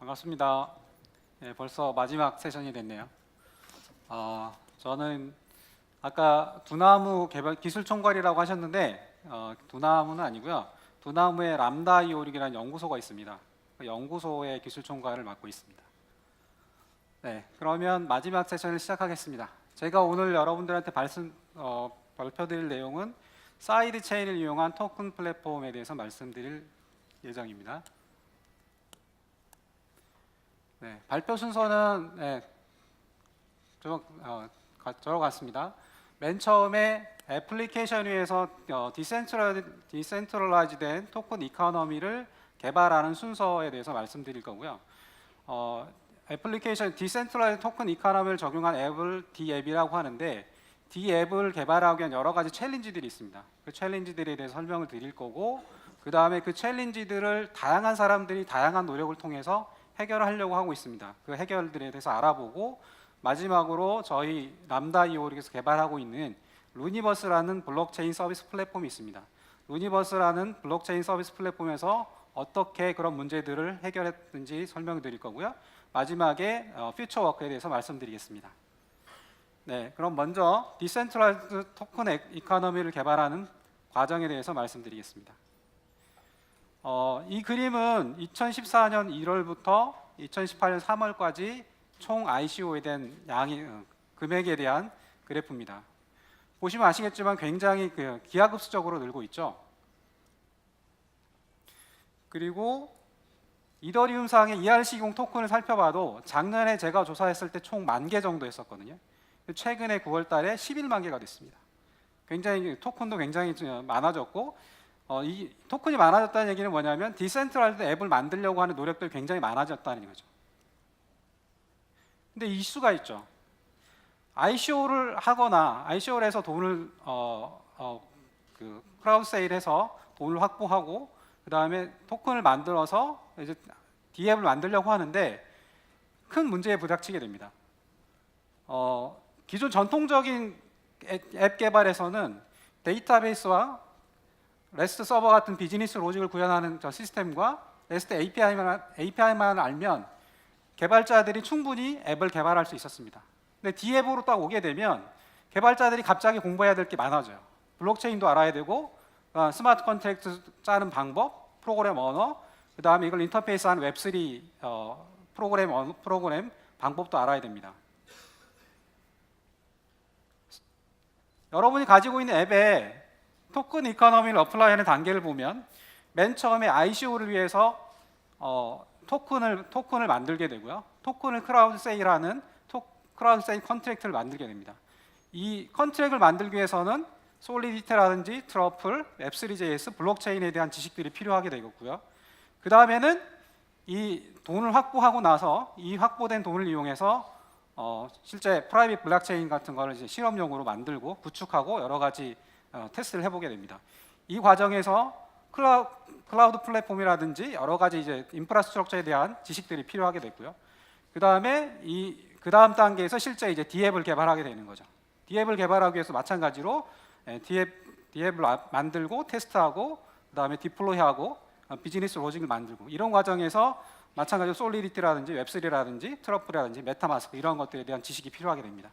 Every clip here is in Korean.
반갑습니다. 벌써 마지막 세션이 됐네요. 저는 아까 두나무 개발 기술 총괄이라고 하셨는데 두나무는 아니고요. 두나무의 람다 이오릭이라는 연구소가 있습니다. 그 연구소의 기술 총괄을 맡고 있습니다. 네, 그러면 마지막 세션을 시작하겠습니다. 제가 오늘 여러분들한테 발표드릴 내용은 사이드 체인을 이용한 토큰 플랫폼에 대해서 말씀드릴 예정입니다. 네, 발표 순서는 저와 같습니다. 맨 처음에 애플리케이션 위에서 디센트럴라이즈된 토큰 이코노미를 개발하는 순서에 대해서 말씀드릴 거고요. 애플리케이션 디센트럴라이즈 토큰 이코노미를 적용한 앱을 D앱이라고 하는데 D앱을 개발하기 위한 여러 가지 챌린지들이 있습니다. 그 챌린지들에 대해서 설명을 드릴 거고, 그 다음에 그 챌린지들을 다양한 사람들이 다양한 노력을 통해서 해결하려고 하고 있습니다. 그 해결들에 대해서 알아보고, 마지막으로 저희 람다 이오릭에서 개발하고 있는 루니버스라는 블록체인 서비스 플랫폼이 있습니다. 루니버스라는 블록체인 서비스 플랫폼에서 어떻게 그런 문제들을 해결했는지 설명드릴 거고요. 마지막에 퓨처워크에 대해서 말씀드리겠습니다. 네, 그럼 먼저 디센트럴라이즈 토큰 이코노미를 개발하는 과정에 대해서 말씀드리겠습니다. 이 그림은 2014년 1월부터 2018년 3월까지 총 ICO에 대한 금액에 대한 그래프입니다. 보시면 아시겠지만 굉장히 기하급수적으로 늘고 있죠. 그리고 이더리움상의 ERC20 토큰을 살펴봐도 작년에 제가 조사했을 때 총 10,000개 정도 했었거든요. 최근에 9월 달에 11만 개가 됐습니다. 굉장히 토큰도 굉장히 많아졌고, 이 토큰이 많아졌다는 얘기는 뭐냐면 디센트럴라이즈드 앱을 만들려고 하는 노력들이 굉장히 많아졌다는 거죠. 근데 이슈가 있죠. ICO를 하거나 ICO를 해서 돈을 크라우드 세일해서 돈을 확보하고, 그 다음에 토큰을 만들어서 이제 D앱을 만들려고 하는데 큰 문제에 부닥치게 됩니다. 기존 전통적인 앱 개발에서는 데이터베이스와 REST 서버 같은 비즈니스 로직을 구현하는 시스템과 REST API만 알면 개발자들이 충분히 앱을 개발할 수 있었습니다. 근데 D앱으로 딱 오게 되면 개발자들이 갑자기 공부해야 될 게 많아져요. 블록체인도 알아야 되고, 스마트 컨트랙트 짜는 방법, 프로그램 언어, 그 다음에 이걸 인터페이스하는 웹3 프로그램 방법도 알아야 됩니다. 여러분이 가지고 있는 앱에 토큰 이코노미를 어플라이하는 단계를 보면 맨 처음에 ICO를 위해서 토큰을 만들게 되고요. 토큰을 크라우드 세일하는 크라우드 세일 컨트랙트를 만들게 됩니다. 이 컨트랙트를 만들기 위해서는 솔리디티라든지 트러플, 웹3.js, 블록체인에 대한 지식들이 필요하게 되겠고요. 그 다음에는 이 돈을 확보하고 나서 이 확보된 돈을 이용해서 실제 프라이빗 블록체인 같은 거를 이제 실험용으로 만들고 구축하고 여러 가지 테스트를 해보게 됩니다. 이 과정에서 클라우드 플랫폼이라든지 여러 가지 이제 인프라스트럭처에 대한 지식들이 필요하게 됐고요. 그 다음에 그 다음 단계에서 실제 이제 D앱을 개발하게 되는 거죠. D앱을 개발하기 위해서 마찬가지로 D앱을 만들고 테스트하고, 그 다음에 디플로이하고 비즈니스 로직을 만들고, 이런 과정에서 마찬가지로 솔리디티라든지 웹3라든지 트러플이라든지 메타마스크 이런 것들에 대한 지식이 필요하게 됩니다.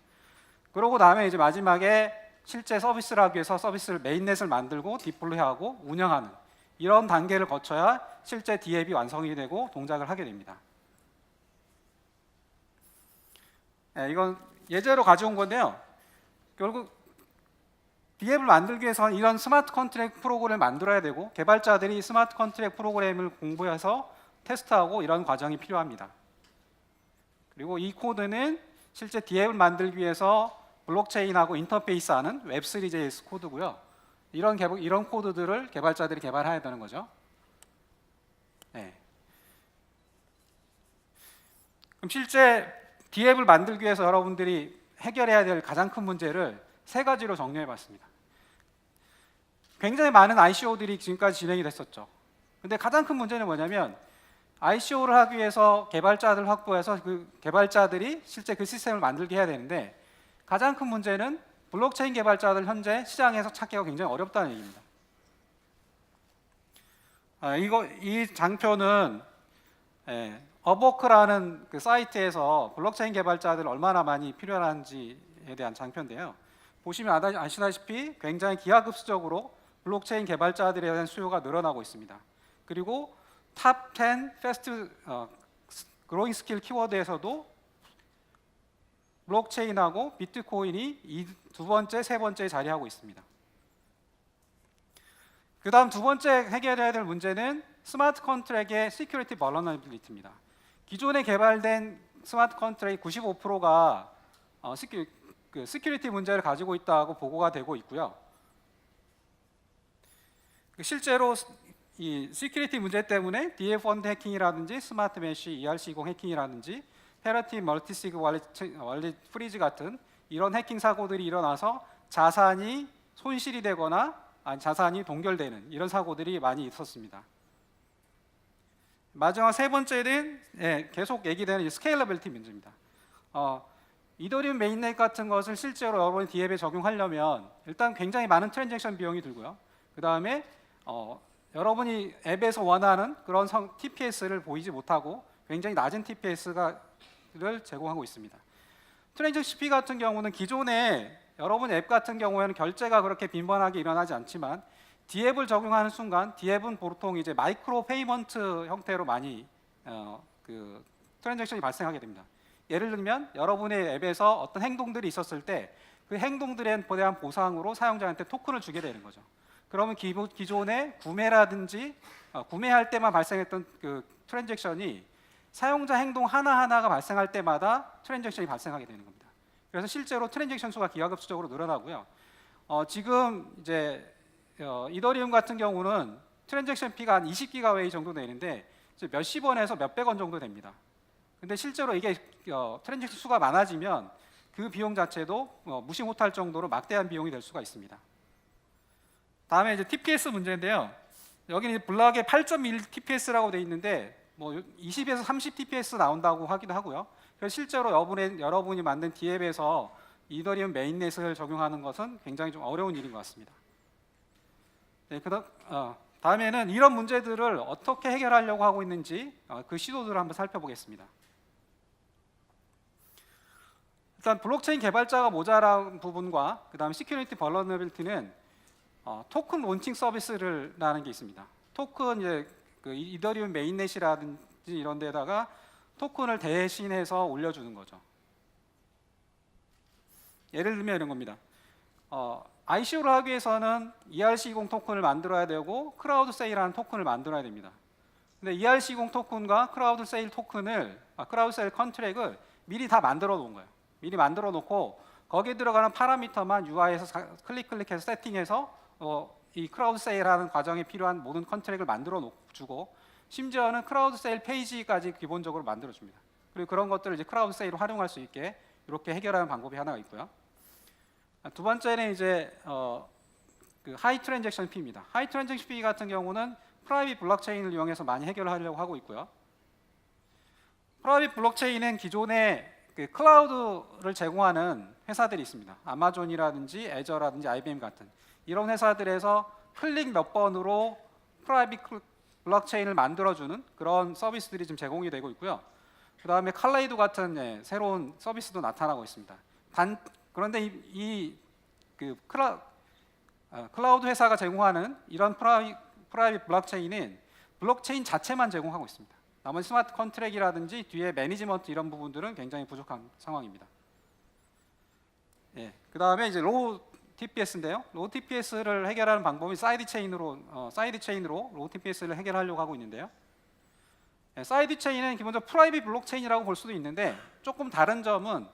그러고 다음에 이제 마지막에 실제 서비스를 하기 위해서 서비스를 메인넷을 만들고 디플로이하고 운영하는 이런 단계를 거쳐야 실제 D앱이 완성이 되고 동작을 하게 됩니다. 네, 이건 예제로 가져온 건데요. 결국 D앱을 만들기 위해서는 이런 스마트 컨트랙트 프로그램을 만들어야 되고, 개발자들이 스마트 컨트랙트 프로그램을 공부해서 테스트하고 이런 과정이 필요합니다. 그리고 이 코드는 실제 D앱을 만들기 위해서 블록체인하고 인터페이스하는 웹3.js 코드고요. 이런 코드들을 개발자들이 개발해야 되는 거죠. 네. 그럼 실제 D앱을 만들기 위해서 여러분들이 해결해야 될 가장 큰 문제를 3가지로 정리해봤습니다. 굉장히 많은 ICO들이 지금까지 진행이 됐었죠. 근데 가장 큰 문제는 뭐냐면 ICO를 하기 위해서 개발자들 확보해서 그 개발자들이 실제 그 시스템을 만들게 해야 되는데, 가장 큰 문제는 블록체인 개발자들 현재 시장에서 찾기가 굉장히 어렵다는 얘기입니다. 이 장표는 어버크라는 그 사이트에서 블록체인 개발자들 얼마나 많이 필요한지에 대한 장표인데요. 보시면 아시다시피 굉장히 기하급수적으로 블록체인 개발자들에 대한 수요가 늘어나고 있습니다. 그리고 탑 10 패스트 그로잉 스킬 키워드에서도 블록체인하고 비트코인이 두 번째, 세 번째에 자리하고 있습니다. 그 다음 두 번째 해결해야 될 문제는 스마트 컨트랙의 시큐리티 벌너러빌리티입니다. 기존에 개발된 스마트 컨트랙 95%가 시큐리티 문제를 가지고 있다고 보고가 되고 있고요. 실제로 이 시큐리티 문제 때문에 DF 펀드 해킹이라든지 스마트 메쉬 ERC20 해킹이라든지 페러티 멀티시그 월릿 프리즈 같은 이런 해킹 사고들이 일어나서 자산이 손실이 되거나 자산이 동결되는 이런 사고들이 많이 있었습니다. 마지막 세 번째는 계속 얘기되는 스케일러빌리티 문제입니다. 이더리움 메인넷 같은 것을 실제로 여러분이 DApp에 적용하려면 일단 굉장히 많은 트랜잭션 비용이 들고요. 그 다음에 여러분이 앱에서 원하는 그런 TPS를 보이지 못하고 굉장히 낮은 TPS를 제공하고 있습니다. 트랜잭션 피 같은 경우는 기존에 여러분 앱 같은 경우에는 결제가 그렇게 빈번하게 일어나지 않지만 DApp을 적용하는 순간 DApp은 보통 이제 마이크로 페이먼트 형태로 많이 그 트랜잭션이 발생하게 됩니다. 예를 들면 여러분의 앱에서 어떤 행동들이 있었을 때 그 행동들에 대한 보상으로 사용자한테 토큰을 주게 되는 거죠. 그러면 기존에 구매라든지 구매할 때만 발생했던 그 트랜잭션이 사용자 행동 하나하나가 발생할 때마다 트랜잭션이 발생하게 되는 겁니다. 그래서 실제로 트랜잭션 수가 기하급수적으로 늘어나고요. 지금 이제 이더리움 같은 경우는 트랜잭션 피가 한 20기가 웨이 정도 되는데 몇십 원에서 몇백 원 정도 됩니다. 근데 실제로 이게 트랜잭션 수가 많아지면 그 비용 자체도 무시 못할 정도로 막대한 비용이 될 수가 있습니다. 다음에 이제 TPS 문제인데요. 여기는 블락에 8.1 TPS라고 되어 있는데 뭐 20에서 30 TPS 나온다고 하기도 하고요. 그래서 실제로 여러분이 만든 DApp에서 이더리움 메인넷을 적용하는 것은 굉장히 좀 어려운 일인 것 같습니다. 네, 다음에는 이런 문제들을 어떻게 해결하려고 하고 있는지 그 시도들을 한번 살펴보겠습니다. 일단 블록체인 개발자가 모자란 부분과 그 다음 시큐리티 벌너러빌리티는 토큰 론칭 서비스라는 게 있습니다. 토큰 이제 그 이더리움 메인넷이라든지 이런 데다가 토큰을 대신해서 올려주는 거죠. 예를 들면 이런 겁니다. ICO를 하기 위해서는 ERC20 토큰을 만들어야 되고 크라우드 세일하는 토큰을 만들어야 됩니다. 근데 ERC20 토큰과 크라우드 세일 크라우드 세일 컨트랙을 미리 다 만들어 놓은 거예요. 미리 만들어 놓고 거기에 들어가는 파라미터만 UI에서 클릭해서 세팅해서 이 크라우드 세일하는 과정에 필요한 모든 컨트랙을 만들어 주고 심지어는 크라우드 세일 페이지까지 기본적으로 만들어 줍니다. 그리고 그런 것들을 이제 크라우드 세일을 활용할 수 있게 이렇게 해결하는 방법이 하나 있고요. 두 번째는 이제 그 하이 트랜잭션 피입니다. 하이 트랜잭션 피 같은 경우는 프라이빗 블록체인을 이용해서 많이 해결하려고 하고 있고요. 프라이빗 블록체인은 기존에 그 클라우드를 제공하는 회사들이 있습니다. 아마존이라든지 애저라든지 IBM 같은 이런 회사들에서 클릭 몇 번으로 프라이빗 블록체인을 만들어주는 그런 서비스들이 지금 제공이 되고 있고요. 그 다음에 칼레이도 같은 새로운 서비스도 나타나고 있습니다. 그런데 그 클라우드 회사가 제공하는 이런 프라이빗 블록체인은 블록체인 자체만 제공하고 있습니다. 나머지 스마트 컨트랙이라든지 뒤에 매니지먼트 이런 부분들은 굉장히 부족한 상황입니다. 그 다음에 이제 로우 TPS인데요. 로우 TPS를 해결하는 방법이 사이드 체인으로 로우 TPS를 해결하려고 하고 있는데요. 사이드 체인은 기본적으로 프라이빗 블록체인이라고 볼 수도 있는데 조금 다른 점은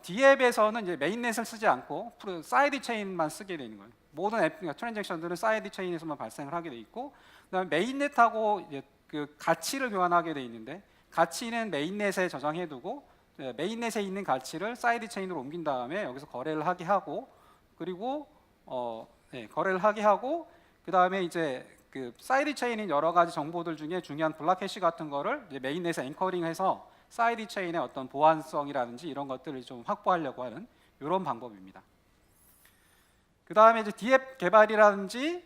DApp에서는 이제 메인넷을 쓰지 않고 사이드 체인만 쓰게 되는 거예요. 모든 앱 트랜잭션들은 사이드 체인에서만 발생을 하게 돼 있고, 그다음에 메인넷하고 이제 그 가치를 교환하게 돼 있는데 가치는 메인넷에 저장해두고 메인넷에 있는 가치를 사이드 체인으로 옮긴 다음에 여기서 거래를 하게 하고 그리고 거래를 하게 하고 그 다음에 이제 그 사이드 체인인 여러 가지 정보들 중에 중요한 블락 해시 같은 거를 이제 메인넷에 앵커링해서 사이드 체인의 어떤 보안성이라든지 이런 것들을 좀 확보하려고 하는 이런 방법입니다. 그 다음에 이제 DApp 개발이라든지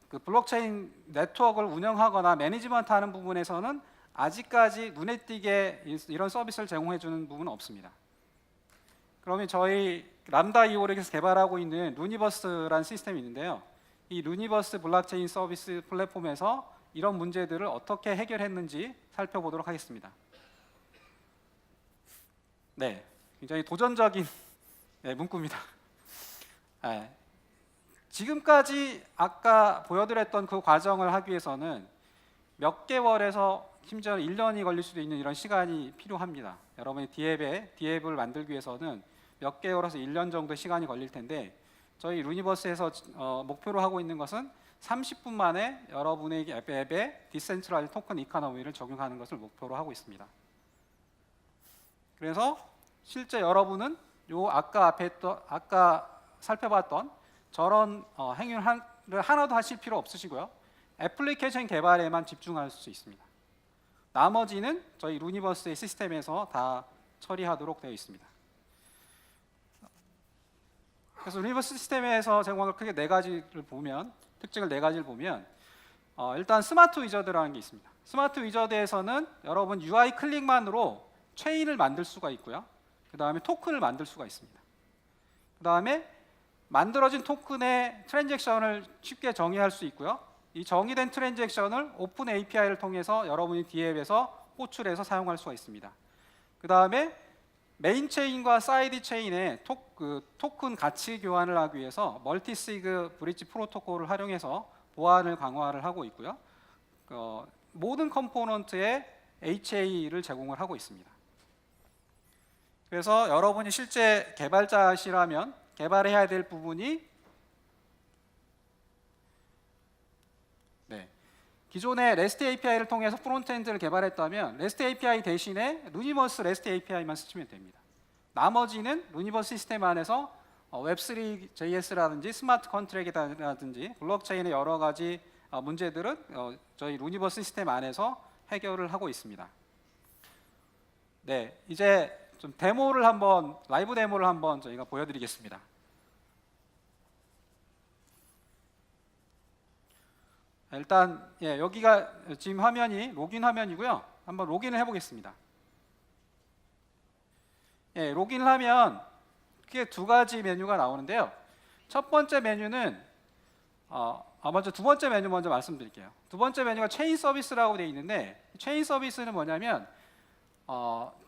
그 블록체인 네트워크를 운영하거나 매니지먼트 하는 부분에서는 아직까지 눈에 띄게 이런 서비스를 제공해 주는 부분은 없습니다. 그러면 저희 람다 이오렉에서 개발하고 있는 루니버스라는 시스템이 있는데요. 이 루니버스 블록체인 서비스 플랫폼에서 이런 문제들을 어떻게 해결했는지 살펴보도록 하겠습니다. 네, 굉장히 도전적인 문구입니다. 네, 지금까지 아까 보여드렸던 그 과정을 하기 위해서는 몇 개월에서 심지어 1년이 걸릴 수도 있는 이런 시간이 필요합니다. 여러분이 디앱을 만들기 위해서는 몇 개월에서 1년 정도 시간이 걸릴 텐데 저희 루니버스에서 목표로 하고 있는 것은 30분 만에 여러분의 앱에 디센트럴라이즈 토큰 이코노미를 적용하는 것을 목표로 하고 있습니다. 그래서 실제 여러분은 요 아까 살펴봤던 저런 행위를 하나도 하실 필요 없으시고요. 애플리케이션 개발에만 집중할 수 있습니다. 나머지는 저희 루니버스의 시스템에서 다 처리하도록 되어 있습니다. 그래서 루니버스 시스템에서 제공하는 크게 특징을 네 가지를 보면 일단 스마트 위저드라는 게 있습니다. 스마트 위저드에서는 여러분 UI 클릭만으로 체인을 만들 수가 있고요. 그 다음에 토큰을 만들 수가 있습니다. 그 다음에 만들어진 토큰의 트랜잭션을 쉽게 정의할 수 있고요. 이 정의된 트랜잭션을 오픈 API를 통해서 여러분이 D앱에서 호출해서 사용할 수가 있습니다. 그 다음에 메인 체인과 사이드 체인의 토큰 가치 교환을 하기 위해서 멀티시그 브릿지 프로토콜을 활용해서 보안을 강화를 하고 있고요. 모든 컴포넌트에 HA를 제공을 하고 있습니다. 그래서 여러분이 실제 개발자시라면 개발해야 될 부분이 기존의 REST API를 통해서 프론트엔드를 개발했다면 REST API 대신에 루니버스 REST API만 쓰시면 됩니다. 나머지는 루니버스 시스템 안에서 웹3 JS라든지 스마트 컨트랙이라든지 블록체인의 여러 가지 문제들은 저희 루니버스 시스템 안에서 해결을 하고 있습니다. 네, 이제 좀 라이브 데모를 한번 저희가 보여드리겠습니다. 일단 여기가 지금 화면이 로긴 화면이고요. 한번 로긴을 해보겠습니다. 로긴을 하면 크게 두 가지 메뉴가 나오는데요. 첫 번째 메뉴는 먼저 두 번째 메뉴 먼저 말씀드릴게요. 두 번째 메뉴가 체인 서비스라고 되어 있는데 체인 서비스는 뭐냐면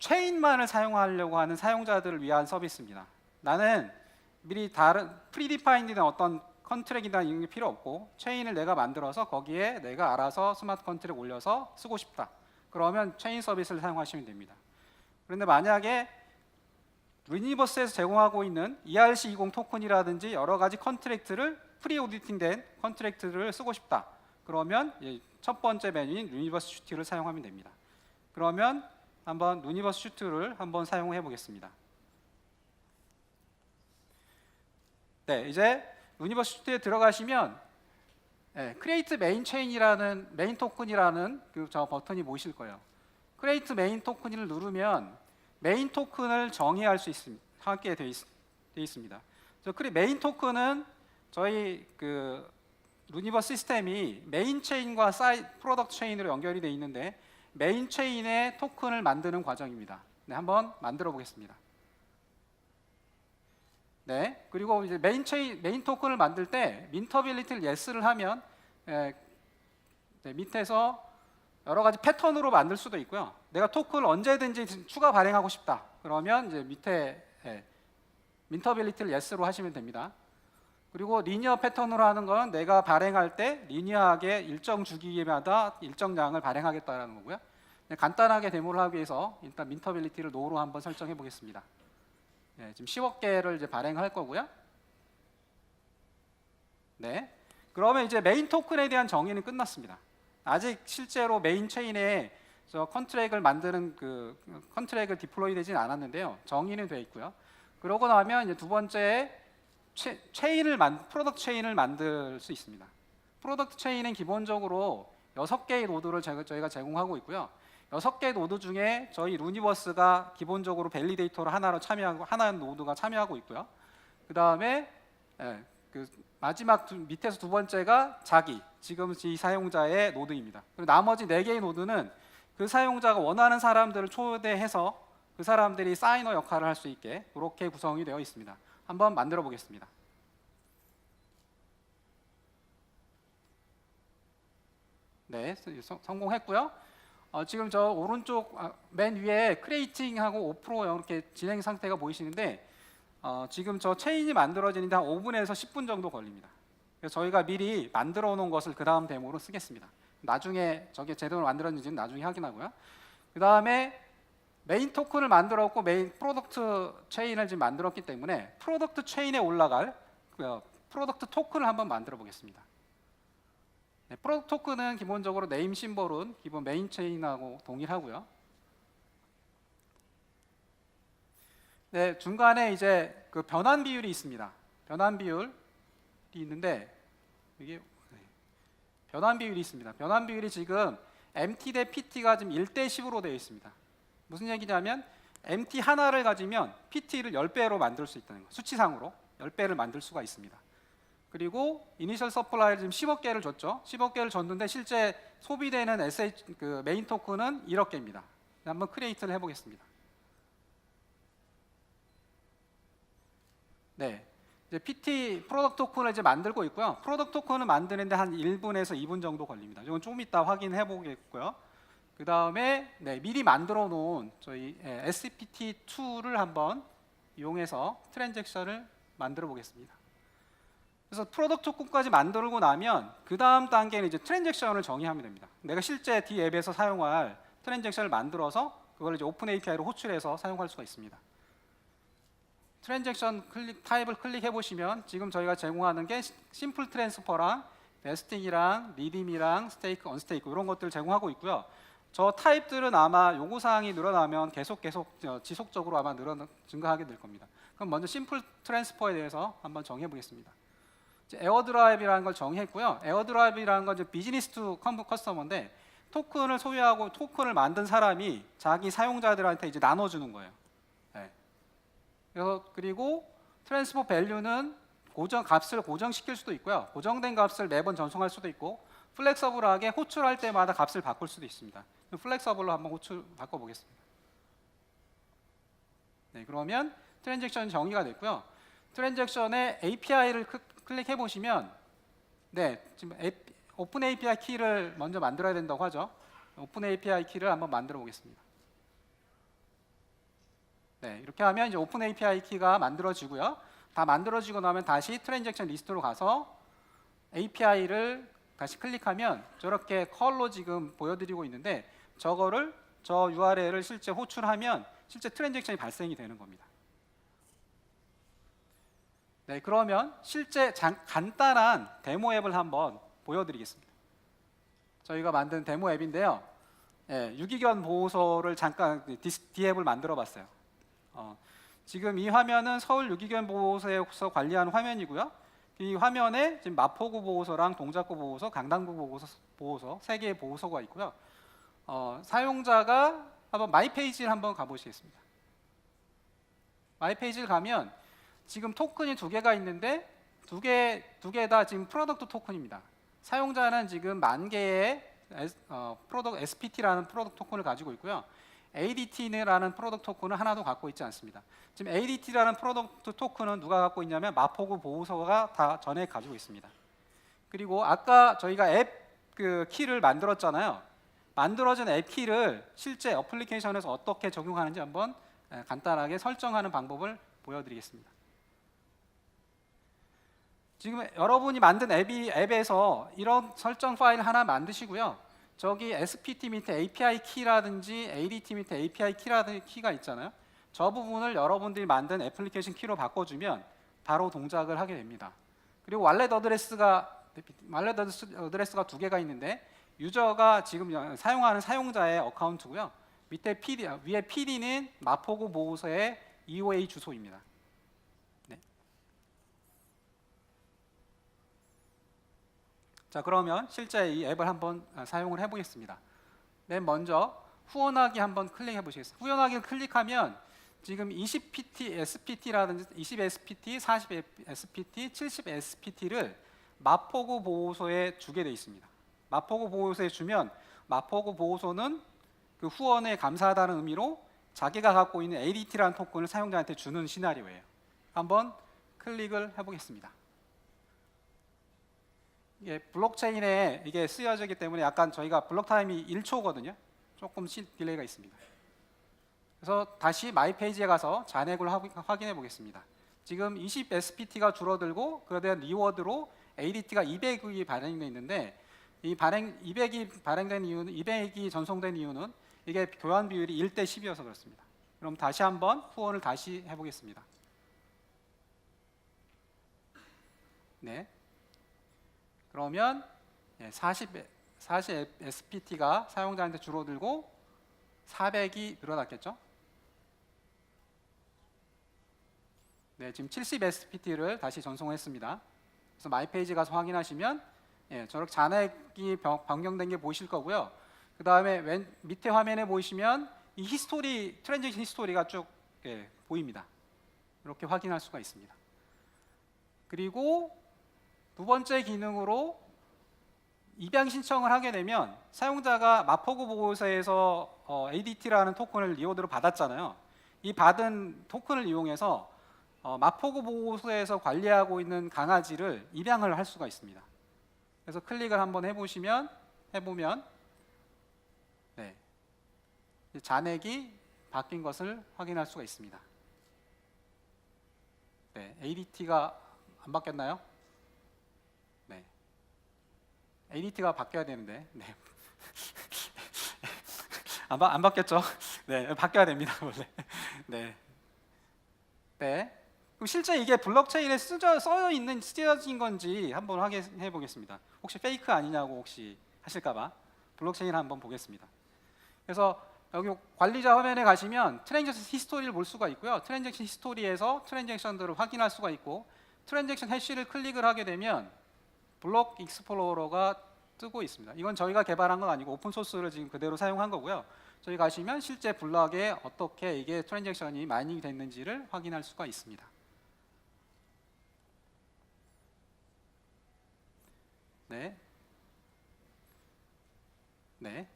체인만을 사용하려고 하는 사용자들을 위한 서비스입니다. 나는 미리 다른 프리디파인드된 어떤 컨트랙이나 이런 게 필요 없고 체인을 내가 만들어서 거기에 내가 알아서 스마트 컨트랙 올려서 쓰고 싶다. 그러면 체인 서비스를 사용하시면 됩니다. 그런데 만약에 루니버스에서 제공하고 있는 ERC20 토큰이라든지 여러 가지 컨트랙트를 프리 오디팅된 컨트랙트를 쓰고 싶다. 그러면 첫 번째 메뉴인 루니버스 슈트를 사용하면 됩니다. 그러면 한번 루니버스 슈트를 한번 사용해 보겠습니다. 네, 이제 루니버스 슈트에 들어가시면 크리에이트 메인 체인이라는 메인 토큰이라는 저 버튼이 보이실 거예요. 크리에이트 메인 토큰을 누르면 메인 토큰을 정의할 수 하게 되어 있습니다. 메인 토큰은 저희 루니버스 시스템이 메인 체인과 프로덕트 체인으로 연결이 되어 있는데 메인 체인의 토큰을 만드는 과정입니다. 네, 한번 만들어 보겠습니다. 네, 그리고 이제 메인 토큰을 만들 때 민터빌리티를 yes를 하면 밑에서 여러 가지 패턴으로 만들 수도 있고요. 내가 토큰을 언제든지 추가 발행하고 싶다. 그러면 이제 밑에 민터빌리티를 yes로 하시면 됩니다. 그리고 리니어 패턴으로 하는 건 내가 발행할 때 리니어하게 일정 주기마다 일정량을 발행하겠다라는 거고요. 간단하게 데모를 하기 위해서 일단 민터빌리티를 no로 한번 설정해 보겠습니다. 지금 10억 개를 이제 발행할 거고요. 네, 그러면 이제 메인 토큰에 대한 정의는 끝났습니다. 아직 실제로 메인 체인에 컨트랙을 만드는 컨트랙을 디플로이 되지는 않았는데요. 정의는 되어 있고요. 그러고 나면 이제 두 번째 프로덕트 체인을 만들 수 있습니다. 프로덕트 체인은 기본적으로 6개의 노드를 저희가 제공하고 있고요. 6개 노드 중에 저희 루니버스가 기본적으로 밸리데이터로 하나의 노드가 참여하고 있고요. 그 다음에 마지막 밑에서 두 번째가 지금 이 사용자의 노드입니다. 그리고 나머지 4개의 노드는 그 사용자가 원하는 사람들을 초대해서 그 사람들이 사이너 역할을 할 수 있게 그렇게 구성이 되어 있습니다. 한번 만들어 보겠습니다. 네, 성공했고요. 지금 저 오른쪽 맨 위에 크리에이팅하고 오프로 이렇게 진행 상태가 보이시는데 지금 저 체인이 만들어지는데 한 5분에서 10분 정도 걸립니다. 그래서 저희가 미리 만들어 놓은 것을 그 다음 데모로 쓰겠습니다. 나중에 저게 제대로 만들었는지는 나중에 확인하고요. 그 다음에 메인 토큰을 만들었고 메인 프로덕트 체인을 지금 만들었기 때문에 프로덕트 체인에 올라갈 프로덕트 토큰을 한번 만들어 보겠습니다. 네, 프로덕트 토큰은 기본적으로 네임 심볼은 기본 메인 체인하고 동일하고요. 네, 중간에 이제 그 변환 비율이 있습니다. 변환 비율이 있는데 이게 변환 비율이 있습니다. 변환 비율이 지금 MT 대 PT가 지금 1대 10으로 되어 있습니다. 무슨 얘기냐면 MT 하나를 가지면 PT를 10배로 만들 수 있다는 거. 수치상으로 10배를 만들 수가 있습니다. 그리고 이니셜 서플라이를 지금 10억 개를 줬죠. 10억 개를 줬는데 실제 소비되는 그 메인 토큰은 1억 개입니다. 한번 크리에이트를 해보겠습니다. 네, 이제 PT 프로덕트 토큰을 이제 만들고 있고요. 프로덕트 토큰을 만드는데 한 1분에서 2분 정도 걸립니다. 이건 좀 이따 확인해 보겠고요. 그 다음에 미리 만들어 놓은 저희 SPT2를 한번 이용해서 트랜잭션을 만들어 보겠습니다. 그래서 프로덕트 토큰까지 만들고 나면 그 다음 단계는 이제 트랜잭션을 정의하면 됩니다. 내가 실제 D 앱에서 사용할 트랜잭션을 만들어서 그걸 이제 오픈 API로 호출해서 사용할 수가 있습니다. 트랜잭션 타입을 클릭해 보시면 지금 저희가 제공하는 게 심플 트랜스퍼랑 베스팅이랑 리딤이랑 스테이크, 언스테이크 이런 것들을 제공하고 있고요. 저 타입들은 아마 요구사항이 늘어나면 계속 지속적으로 아마 증가하게 될 겁니다. 그럼 먼저 심플 트랜스퍼에 대해서 한번 정해 보겠습니다. 에어드라이브라는 걸 정했고요. 에어드라이브라는 건 이제 비즈니스 투 커스터머인데 토큰을 소유하고 토큰을 만든 사람이 자기 사용자들한테 이제 나눠주는 거예요. 네. 그리고 트랜스퍼 밸류는 값을 고정시킬 수도 있고요. 고정된 값을 매번 전송할 수도 있고 플렉서블하게 호출할 때마다 값을 바꿀 수도 있습니다. 플렉서블로 한번 호출 바꿔보겠습니다. 네, 그러면 트랜잭션 정의가 됐고요. 트랜잭션의 API를 클릭해 보시면 지금 오픈 API 키를 먼저 만들어야 된다고 하죠. 오픈 API 키를 한번 만들어 보겠습니다. 네, 이렇게 하면 이제 오픈 API 키가 만들어지고요. 다 만들어지고 나면 다시 트랜잭션 리스트로 가서 API를 다시 클릭하면 저렇게 컬러 지금 보여드리고 있는데 저 URL을 실제 호출하면 실제 트랜잭션이 발생이 되는 겁니다. 네, 그러면 실제 간단한 데모 앱을 한번 보여드리겠습니다. 저희가 만든 데모 앱인데요. 유기견 보호소를 잠깐 D앱을 만들어봤어요. 지금 이 화면은 서울 유기견 보호소에서 관리하는 화면이고요. 이 화면에 지금 마포구 보호소랑 동작구 보호소, 강남구 보호소 3개의 보호소가 있고요. 사용자가 한번 마이 페이지를 한번 가보시겠습니다. 마이 페이지를 가면 지금 토큰이 2개가 있는데 두 개 다 지금 프로덕트 토큰입니다. 사용자는 지금 10,000개의 SPT라는 프로덕트 토큰을 가지고 있고요. ADT라는 프로덕트 토큰은 하나도 갖고 있지 않습니다. 지금 ADT라는 프로덕트 토큰은 누가 갖고 있냐면 마포구 보호소가 다 전에 가지고 있습니다. 그리고 아까 저희가 앱 키를 만들었잖아요. 만들어진 앱 키를 실제 어플리케이션에서 어떻게 적용하는지 한번 간단하게 설정하는 방법을 보여드리겠습니다. 지금 여러분이 만든 앱에서 이런 설정 파일 하나 만드시고요. 저기 SPT 밑에 API 키라든지 ADT 밑에 API 키가 있잖아요. 저 부분을 여러분들이 만든 애플리케이션 키로 바꿔주면 바로 동작을 하게 됩니다. 그리고 wallet 어드레스가 2개가 있는데 유저가 지금 사용하는 사용자의 어카운트고요. 위에 PD는 마포구 보호소의 EOA 주소입니다. 자, 그러면 실제 이 앱을 한번 사용을 해보겠습니다. 맨 먼저 후원하기 한번 클릭해 보시겠습니다. 후원하기를 클릭하면 지금 20PT, SPT라든지 20SPT, 40SPT, 70SPT를 마포구 보호소에 주게 되어 있습니다. 마포구 보호소에 주면 마포구 보호소는 그 후원에 감사하다는 의미로 자기가 갖고 있는 ADT라는 토큰을 사용자한테 주는 시나리오예요. 한번 클릭을 해보겠습니다. 이게 블록체인에 이게 쓰여지기 때문에 약간 저희가 블록 타임이 1초거든요. 조금 딜레이가 있습니다. 그래서 다시 마이 페이지에 가서 잔액을 확인해 보겠습니다. 지금 20 SPT가 줄어들고 그에 대한 리워드로 ADT가 200이 발행돼 있는데 이 200이 발행된 이유는 200이 전송된 이유는 이게 교환 비율이 1대 10이어서 그렇습니다. 그럼 다시 한번 후원을 다시 해보겠습니다. 네. 그러면 40 SPT가 사용자한테 줄어들고 400이 늘어났겠죠? 네, 지금 70 SPT를 다시 전송했습니다. 그래서 마이 페이지 가서 확인하시면 저렇게 잔액이 변경된 게 보이실 거고요. 그 다음에 맨 밑에 화면에 보시면 이 히스토리, 트랜잭션 히스토리가 쭉 보입니다. 이렇게 확인할 수가 있습니다. 그리고 두 번째 기능으로 입양 신청을 하게 되면 사용자가 마포구 보호소에서 ADT라는 토큰을 리워드로 받았잖아요. 이 받은 토큰을 이용해서 마포구 보호소에서 관리하고 있는 강아지를 입양을 할 수가 있습니다. 그래서 클릭을 한번 해보면 네, 잔액이 바뀐 것을 확인할 수가 있습니다. 네, ADT가 안 바뀌었나요? 네, ADT가 바뀌어야 되는데 네. 안 바뀌었죠? 네, 바뀌어야 됩니다 원래. 네. 네. 그럼 실제 이게 블록체인에 쓰여진 건지 한번 확인해 보겠습니다. 혹시 페이크 아니냐고 혹시 하실까봐 블록체인 한번 보겠습니다. 그래서 여기 관리자 화면에 가시면 트랜잭션 히스토리를 볼 수가 있고요. 트랜잭션 히스토리에서 트랜잭션들을 확인할 수가 있고 트랜잭션 해시를 클릭을 하게 되면 블록 익스플로러가 뜨고 있습니다. 이건 저희가 개발한 건 아니고 오픈 소스를 지금 그대로 사용한 거고요. 저희 가시면 실제 블록에 어떻게 이게 트랜잭션이 마이닝이 됐는지를 확인할 수가 있습니다. 네. 네.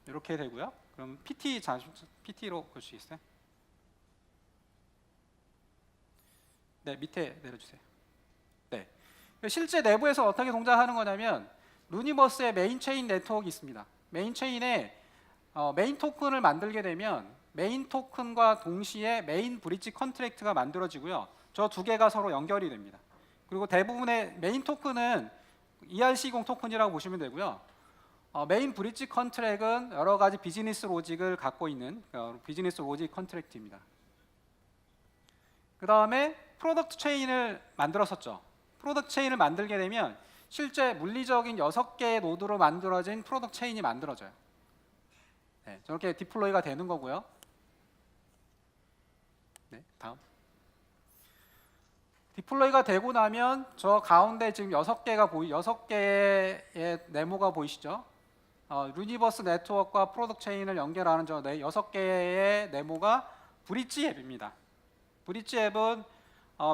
이렇게 되고요. 그럼 PT로 볼 수 있어요? 네, 밑에 내려주세요. 네. 실제 내부에서 어떻게 동작하는 거냐면 루니버스의 메인 체인 네트워크가 있습니다. 메인 체인에 메인 토큰을 만들게 되면 메인 토큰과 동시에 메인 브릿지 컨트랙트가 만들어지고요. 저 두 개가 서로 연결이 됩니다. 그리고 대부분의 메인 토큰은 ERC20 토큰이라고 보시면 되고요. 메인 브릿지 컨트랙은 여러 가지 비즈니스 로직을 갖고 있는 비즈니스 로직 컨트랙트입니다. 그 다음에 프로덕트 체인을 만들었었죠. 프로덕트 체인을 만들게 되면 실제 물리적인 6개의 노드로 만들어진 프로덕트 체인이 만들어져요. 네, 저렇게 디플로이가 되는 거고요. 네, 다음. 디플로이가 되고 나면 저 가운데 지금 6개의 네모가 보이시죠? 유니버스 네트워크와 프로덕트 체인을 연결하는 저 6개의 네모가 브릿지 앱입니다. 브릿지 앱은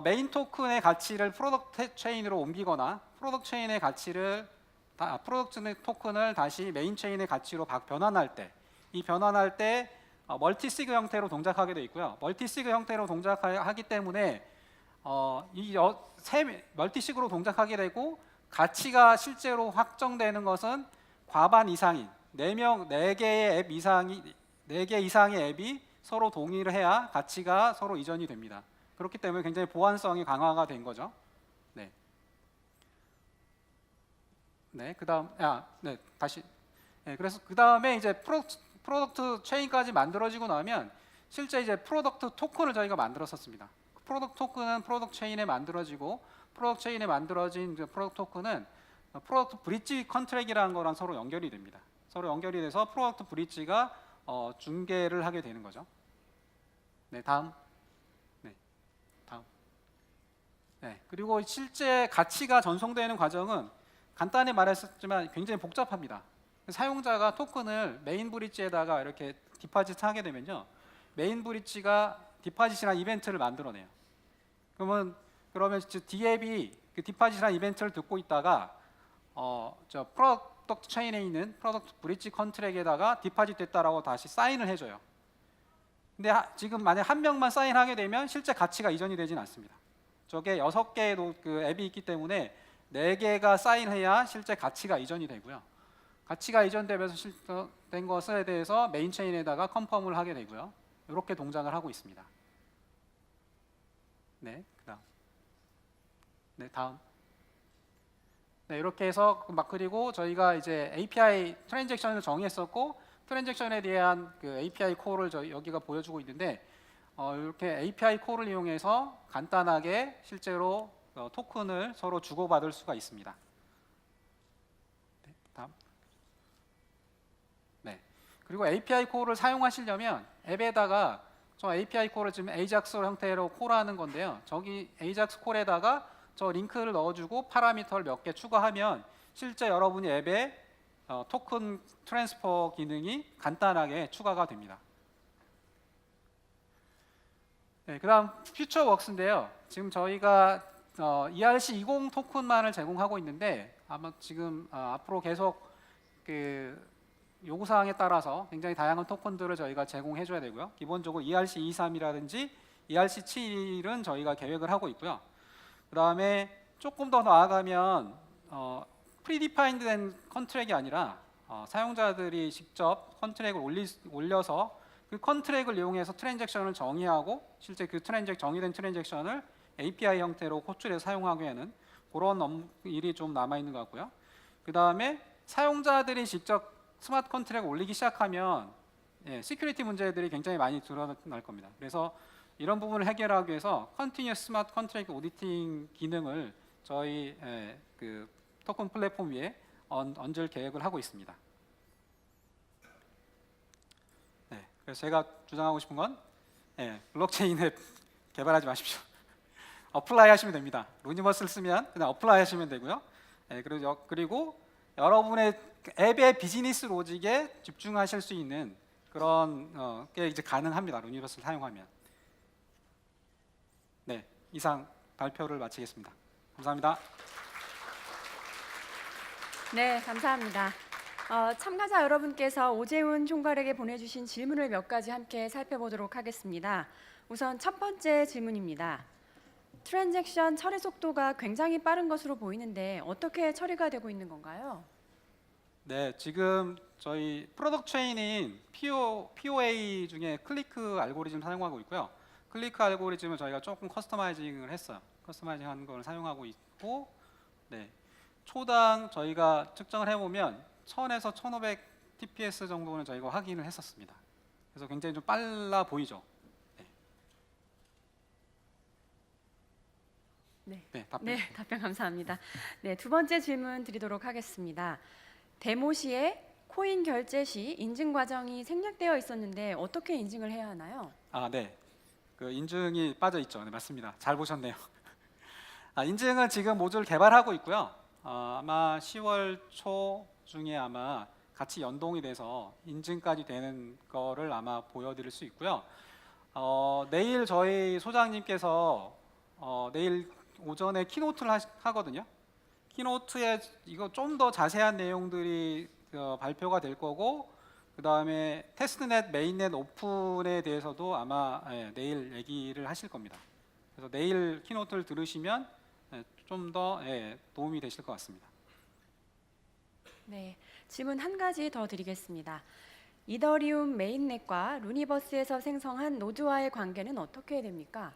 메인 토큰의 가치를 프로덕트 체인으로 옮기거나 프로덕트 체인의 가치를 프로덕트 토큰을 다시 메인 체인의 가치로 변환할 때 이 변환할 때 멀티시그 형태로 동작하게 되어 있고요. 멀티시그 형태로 동작하기 때문에 멀티식으로 동작하게 되고 가치가 실제로 확정되는 것은 과반 이상인 4개의 앱 이상이 4개 이상의 앱이 서로 동의를 해야 가치가 서로 이전이 됩니다. 그렇기 때문에 굉장히 보안성이 강화가 된 거죠. 네. 네, 그다음 다시. 네, 그래서 그다음에 이제 프로덕트 체인까지 만들어지고 나면 실제 이제 프로덕트 토큰을 저희가 만들었었습니다. 프로덕트 토큰은 프로덕트 체인에 만들어지고 프로덕트 체인에 만들어진 프로덕트 토큰은 프로덕트 브릿지 컨트랙이라는 거랑 서로 연결이 됩니다. 서로 연결이 돼서 프로덕트 브릿지가 중개를 하게 되는 거죠. 네, 다음. 네, 다음. 네, 그리고 실제 가치가 전송되는 과정은 간단히 말했었지만 굉장히 복잡합니다. 사용자가 토큰을 메인 브릿지에다가 이렇게 디파짓 하게 되면요, 메인 브릿지가 디파짓이라는 이벤트를 만들어내요. 그러면 D앱이 그 디파짓이라는 이벤트를 듣고 있다가 저 프로덕트 체인에 있는 프로덕트 브릿지 컨트랙에다가 디파짓 됐다라고 다시 사인을 해줘요. 근데 지금 만약 한 명만 사인하게 되면 실제 가치가 이전이 되진 않습니다. 저게 6개의 그 앱이 있기 때문에 4개가 사인해야 실제 가치가 이전이 되고요. 가치가 이전되면서 된 것에 대해서 메인 체인에다가 컨펌을 하게 되고요. 이렇게 동작을 하고 있습니다. 네, 그다음. 네, 다음. 네, 이렇게 해서 그리고 저희가 이제 API 트랜잭션을 정의했었고 트랜잭션에 대한 그 API 콜을 여기가 보여주고 있는데 이렇게 API 콜을 이용해서 간단하게 실제로 토큰을 서로 주고받을 수가 있습니다. 네, 다음. 네. 그리고 API 콜을 사용하시려면 앱에다가 저 API 콜을 지금 AJAX 형태로 콜하는 건데요. 저기 AJAX 콜에다가 저 링크를 넣어주고 파라미터를 몇 개 추가하면 실제 여러분이 앱에 토큰 트랜스퍼 기능이 간단하게 추가가 됩니다. 네, 그다음 퓨처 웍스인데요. 지금 저희가 ERC20 토큰만을 제공하고 있는데 아마 지금 앞으로 계속 그 요구사항에 따라서 굉장히 다양한 토큰들을 저희가 제공해줘야 되고요. 기본적으로 ERC23이라든지 ERC7은 저희가 계획을 하고 있고요. 그 다음에 조금 더 나아가면 프리디파인드된 컨트랙이 아니라 사용자들이 직접 컨트랙을 올려서 그 컨트랙을 이용해서 트랜잭션을 정의하고 실제 그 정의된 트랜잭션을 API 형태로 호출해서 사용하게 하는 그런 일이 좀 남아있는 것 같고요. 그 다음에 사용자들이 직접 스마트 컨트랙을 올리기 시작하면 시큐리티 문제들이 굉장히 많이 드러날 겁니다. 그래서 이런 부분을 해결하기 위해서 컨티뉴어스 스마트 컨트랙 오디팅 기능을 저희 그 토큰 플랫폼 위에 얹을 계획을 하고 있습니다. 네, 그래서 제가 주장하고 싶은 건 블록체인 앱 개발하지 마십시오. 어플라이 하시면 됩니다. 루니버스를 쓰면 그냥 어플라이 하시면 되고요. 그리고 여러분의 앱의 비즈니스 로직에 집중하실 수 있는 그런 게 이제 가능합니다. 루니버스를 사용하면. 네, 이상 발표를 마치겠습니다. 감사합니다. 네, 감사합니다. 참가자 여러분께서 오재훈 총괄에게 보내주신 질문을 몇 가지 함께 살펴보도록 하겠습니다. 우선 첫 번째 질문입니다. 트랜잭션 처리 속도가 굉장히 빠른 것으로 보이는데 어떻게 처리가 되고 있는 건가요? 네, 지금 저희 프로덕트 체인인 POA 중에 클리크 알고리즘 사용하고 있고요. 클리크 알고리즘을 저희가 조금 커스터마이징을 했어요. 커스터마이징한 걸 사용하고 있고, 네, 초당 저희가 측정을 해보면 1000에서 1500 TPS 정도는 저희가 확인을 했었습니다. 그래서 굉장히 좀 빨라 보이죠. 답변 감사합니다. 네, 두 번째 질문 드리도록 하겠습니다. 데모 시에 코인 결제 시 인증 과정이 생략되어 있었는데 어떻게 인증을 해야 하나요? 네. 그 인증이 빠져 있죠. 네, 맞습니다. 잘 보셨네요. 인증은 지금 모듈 개발하고 있고요. 아마 10월 초 중에 아마 같이 연동이 돼서 인증까지 되는 거를 아마 보여드릴 수 있고요. 내일 저희 소장님께서 내일 오전에 키노트를 하거든요. 키노트에 이거 좀 더 자세한 내용들이 발표가 될 거고, 그 다음에 테스트넷, 메인넷 오픈에 대해서도 아마 내일 얘기를 하실 겁니다. 그래서 내일 키노트를 들으시면 좀 더 도움이 되실 것 같습니다. 네, 질문 한 가지 더 드리겠습니다. 이더리움 메인넷과 루니버스에서 생성한 노드와의 관계는 어떻게 됩니까?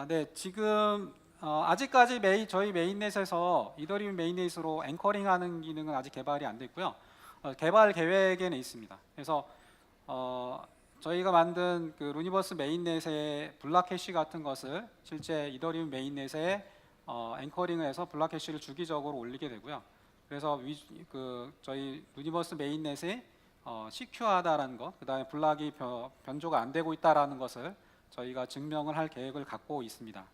네, 지금 아직까지 저희 메인넷에서 이더리움 메인넷으로 앵커링하는 기능은 아직 개발이 안 됐고요. 개발 계획에는 있습니다. 그래서 저희가 만든 그 루니버스 메인넷의 블락 캐시 같은 것을 실제 이더리움 메인넷에 앵커링을 해서 블락 캐시를 주기적으로 올리게 되고요. 그래서 저희 루니버스 메인넷이 시큐하다라는 것, 그 다음에 블락이 변조가 안 되고 있다라는 것을 저희가 증명을 할 계획을 갖고 있습니다.